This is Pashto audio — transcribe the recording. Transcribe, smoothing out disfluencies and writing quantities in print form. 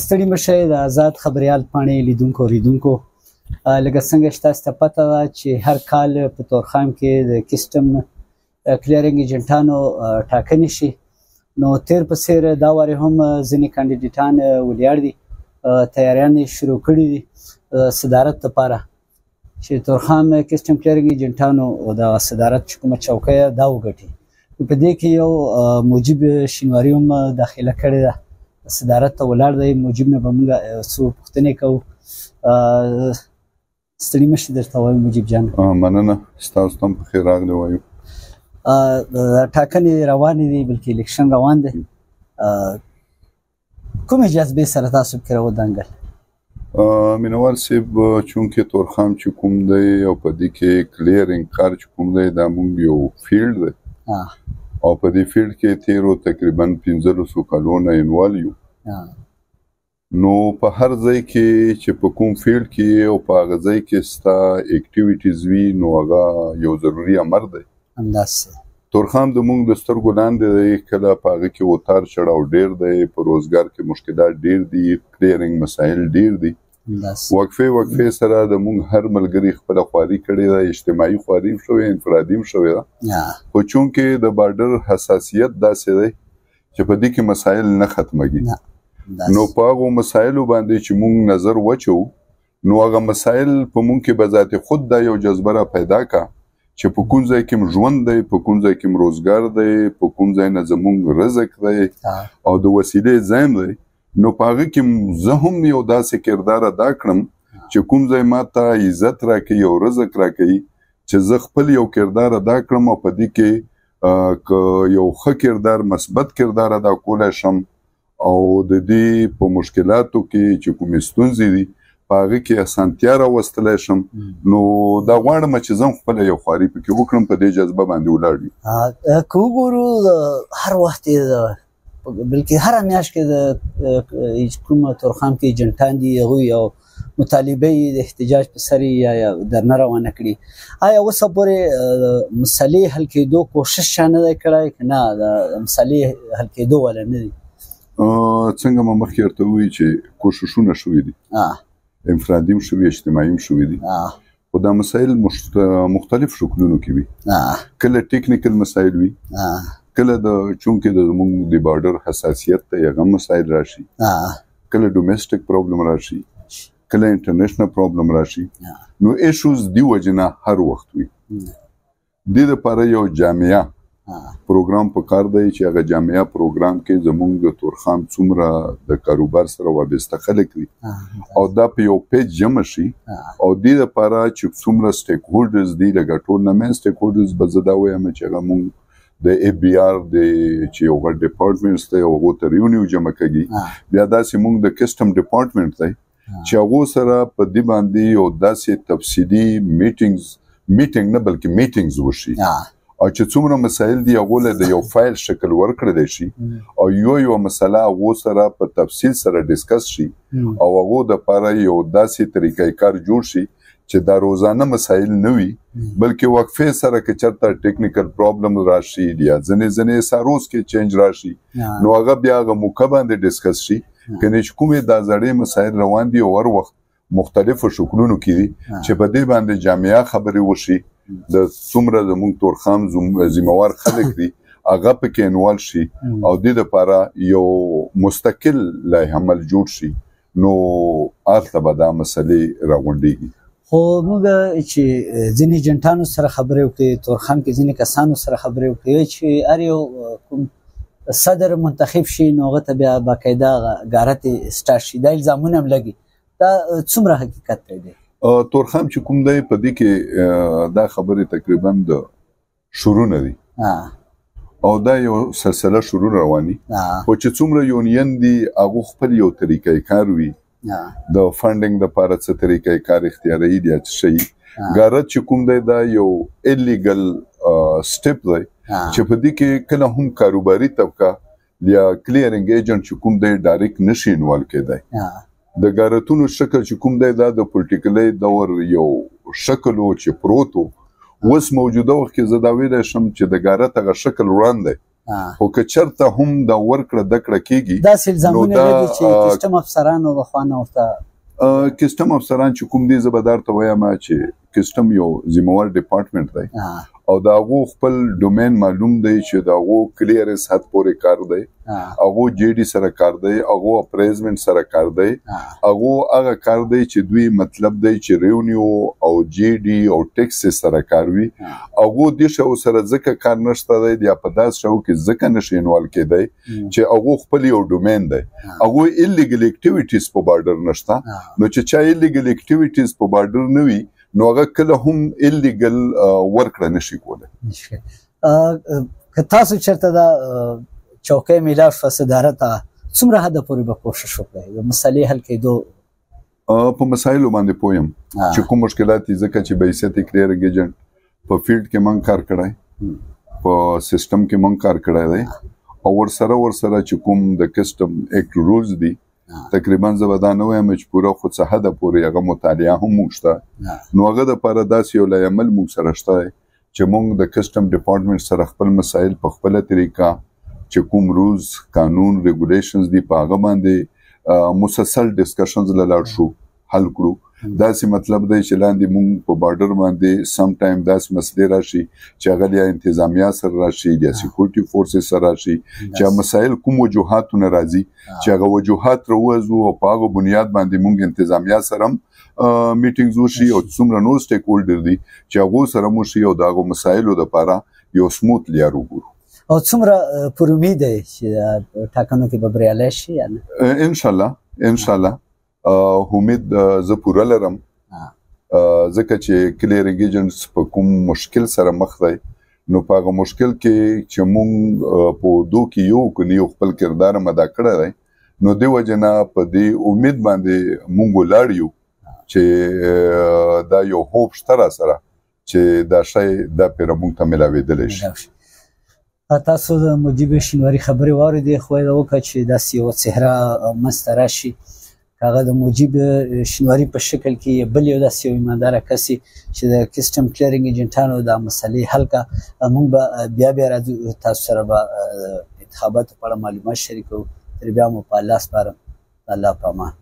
ستړي مه شئ. د آزاد خبریال پاڼې لیدونکو اوریدونکو، لکه څنګه چې تاسو ته پته ده چې هر کال په تورخم کې د کسټم کلیرینګ ایجنټانو ټاکنې شي، نو تیر په څیر دا وارې هم ځینې کاندیدټان ولیاړ دي، تیاریانې شروع کړي دي صدارت لپاره چې تورخم کسټم کلیرینګ ایجنټانو د صدارت چې کومه چوکۍ دا وګټي. په دې کې یو موجب شینواري هم داخله کړې ده، صدارت ته ولاړ دی. موجب نه به موږ څو پوښتنې کوو. ستړي مه شئ، درته وایم موجب جان. مننه، ستاسو ته هم پخیر راغلی وایو. ټاکنې روانې دي، بلکې الیکشن روان دی. کومې جذبې سره تاسو پکې راودانګل؟ مینوال صاحب، چونکې تورخم چې کوم دی او په دې کې کلیرینګ کار چې کوم دی دا موږ یو فیلډ دی او په دې فیلډ کې تیرو تقریبا 1500 کلونه انوال یو. نو په هر ځای کې چې په کوم فیلډ کې او په هغه ځای کې ستا اکټیویټیز وي نو هغه یو ضروري امر دی. همداسې تورخم د موږ د سترګو لاندې دی، کله په هغه کې اتار چړاو ډېر دی، په روزګار کې مشکلات ډېر دي، کلیرینګ مسایل ډېر دي. وقفې سره د موږ هر ملګري خپله خواري کړې ده، اجتماعي خواري هم شوې، انفرادي هم شوې ده. خو چونکې د بارډر حساسیت داسې دی چې په دې کې مسایل نه ختمېږي، نو په هغو مسایلو باندې چې موږ نظر وچو نو هغه مسایل په موږ کې به ذات خود دا یو جذبه را پیدا کا چې په کوم ځای کې ژوند دی، په کوم ځای کې روزګار دی، په کوم ځای نه زموږ رزق دی او د وسیلې ځای دی. نو په هغه کې زه هم یو داسې کردار ادا کړم چې کوم ځای ما ته عزت راکوي او رزق راکوي چې زه خپل یو کردار ادا کړم او په دې کې یو ښه کردار، مثبت کردار ادا کولی شم او د دې په مشکلاتو کې چې کومې ستونزې دي په هغه کې اسانتیا راوستلی شم. نو دا غواړم چې زه هم خپله یو خواري پکې وکړم، په دې جذبه باندې ولاړ یو. که وګورو هر وخت بلکې هره میاشت کې د کوم تورخم کې ایجنټان دي هغوی یو مطالبه د احتجاج په سر یا درنه روانه کړي. آیا اوسه پورې مسلې حل کېدو کوشش چا نه دی کړی که نه د مسلې حل کېدو والا نه دي؟ څنګه ما مخکې ورته ووایي چې کوششونه شوي دي، انفرادي هم شوي، اجتماعي هم شوي دي، خو دا مسایل مختلف شکلونو کې وي. کله ټیکنیکل مسایل وي، کله چونکې د زموږ د بارډر حساسیت ته هغه مسایل راشي، کله ډومیسټک پرابلم راشي، کله انټرنیشنل پرابلم راشي. نو ایشوز دی وجې نه هر وخت وي. دې دپاره یو جامعه پروګرام پکار دی چې هغه جامعه پروګرام کې زموږ د تورخم څومره د کاروبار سره وابسته خلک دي او دا په یو پیج جمع شي او دې دپاره چې څومره سټیک هولډرز دي، لکه ټورنمنټ سټیک هولډرز به زه دا وایم چې هغه موږ د اف بي آر د چې یو غټ ډپارټمنټس دی او هغو ته ریونیو جمع کوي، بیا داسې موږ د کسټم ډپارټمنټ دی چې هغو سره په دې باندې یو داسې تفصیلي میټینګ نه بلکې میټینګز وشي او چې څومره مسایل دي هغو له د یو فایل شکل ورکړلی شي او یو مسله هغو سره په تفصیل سره ډسکس شي او هغو دپاره یو داسې طریقه کار جوړ شي چې دا روزانه مسایل نه وي بلکې وقفې سره که چېرته ټیکنیکل پرابلم راشي یا ځینې ساروز کې چینج راشي نو هغه بیا هغه موقع باندې ډسکس شي. کنې چې کومې دا زړې مسایل روان دي او هر وخت مختلفو شکلونو کې دي چې په دې باندې جامعه خبرې وشي، د څومره زموږ تورخم ذمهوار خلک دي هغه پکې انوال شي او دې دپاره یو مستقل لایحه عمل جوړ شي، نو هلته به دا مسلې راغونډېږي. خو موږ چې ځینې ایجنټانو سره خبرې وکړې، تورخم کې ځینې کسانو سره خبرې وکړې چې هر یو کوم صدر منتخب شي نو هغه ته بیا باقاعده غارتې سټارټ شي، دا الزامونه هم لګي. دا څومره حقیقت دی؟ تورخم چې کوم دی په دې کې دا خبرې تقریبا د شروع نه دي او دا یو سلسله شروع رواني، خو چې څومره یونین دي هغو خپل یو طریقه کار وي د فنډینګ دپاره څه طریقه کار اختیاروي دي څه شي. غارت چې کوم دی دا یو ایلیګل سټیپ دی چې په دې کې کله هم کاروباري طبقه یا کلیرینګ ایجنټ چې کوم دی ډایرکټ نشي انوالو کېدی. د غارتونو شکل چې کوم دی دا د پولیټیکلي دور یو شکل و چې پروت و، اوس موجوده وخت کې زه دا ویلی شم چې د غارت هغه شکل وران دی خو که چېرته هم دا ورکړه دکړه کېږي داسې الزامونه لري چې کسټم افسرانو لخوا نه ورته کسټم افسران چې کوم دي زه به درته وایم چې کسټم یو ذمہوار ډپارټمنټ دی او د هغو خپل ډومین معلوم دی چې د هغو کلیرنس حد پورې کار دی هغو جی ډي سره کار دی هغو اپریزمنټ سره کار دی هغو هغه کار دی چې دوی مطلب دی چې ریونیو او جی ډي او ټیکس سره کار وي هغو دې شو سره ځکه کار نشته دی یا په داس شو کې ځکه نشي انوال کېدی چې هغو خپل یو ډومین دی هغو ایلیګل اکټیویټیز په بارډر نشته نو چې چا ایلیګل اکټیویټیز په بارډر نه وي نو هغه کله هم ایلیګل ورکړه نشي کولی که تاسو چېرته دا چوکۍ میلاو شوه صدارت څومره حده پورې به کوشش وکړئ د مسلې حل کېدو په مسایلو باندې پوه یم چې کوم مشکلات دي ځکه چې به حیثیت کلیرنګ ایجنټ په فیلډ کې موږ کار کړی په سیسټم کې موږ کار کړی دی او ورسره چې کوم د کسټم ایکټ رولز دي تقریبا زه به دا نه وایم چې پوره خو څه حده پورې هغه مطالعه هم موږ شته نو هغه دپاره داسې یو لایعمل موږ سره شته چې موږ د کسټم ډپارټمنټ سره خپل مسایل په خپله طریقه چې کوم روز قانون ریګولیشنز دي په هغه باندې مسلسل ډسکشنز له لاړ شو حل کړو داسې مطلب دی چې لاندې موږ په بارډر باندې سم ټایم داسې مسلې راشي چې هغه یا انتظامیه سره راشي یا سیکورټي فورسز سره راشي چې مسایل کوم وجوهاتونه راځي چې هغه وجوهات راوځو او په هغه بنیاد باندې موږ انتظامیه سره میټینګز وشي او څومره نور سټیک هولډر دي چې هغه سره مو شي او د هغه مسایلو لپاره یو سموث لار وګورو او څومره پر امید دی چې ټاکنو کې به بریالی شي یا نه ان شاء الله امید زه پوره لرم ځکه چې کلیرنګ ایجنټس په کوم مشکل سره مخ دی نو په هغه مشکل کې چې مونږ په دو کې یو کني خپل کردار ادا کړی دی نو دی وجنه په دې امید باندې مونږ ولاړ یو چې دا یو هوپ شته سره چې دا شی دا پیر مونږ ته ملاوېدلی شي تاسو د مجیب شینواري خبرې واورېدې خو یې وکړه چې داسې یوه څهره منځته راشي هغه د مجیب شینواري په شکل کې بل یو داسې یو ایمانداره کس چې د کسټم کلیرنګ ایجنټانو دا مسلې حل کړه موږ به بیا راځو تاسو سره به انتخاباتو په اړه معلومات شریکوو تر بیا مو په الله سپارم الله په امان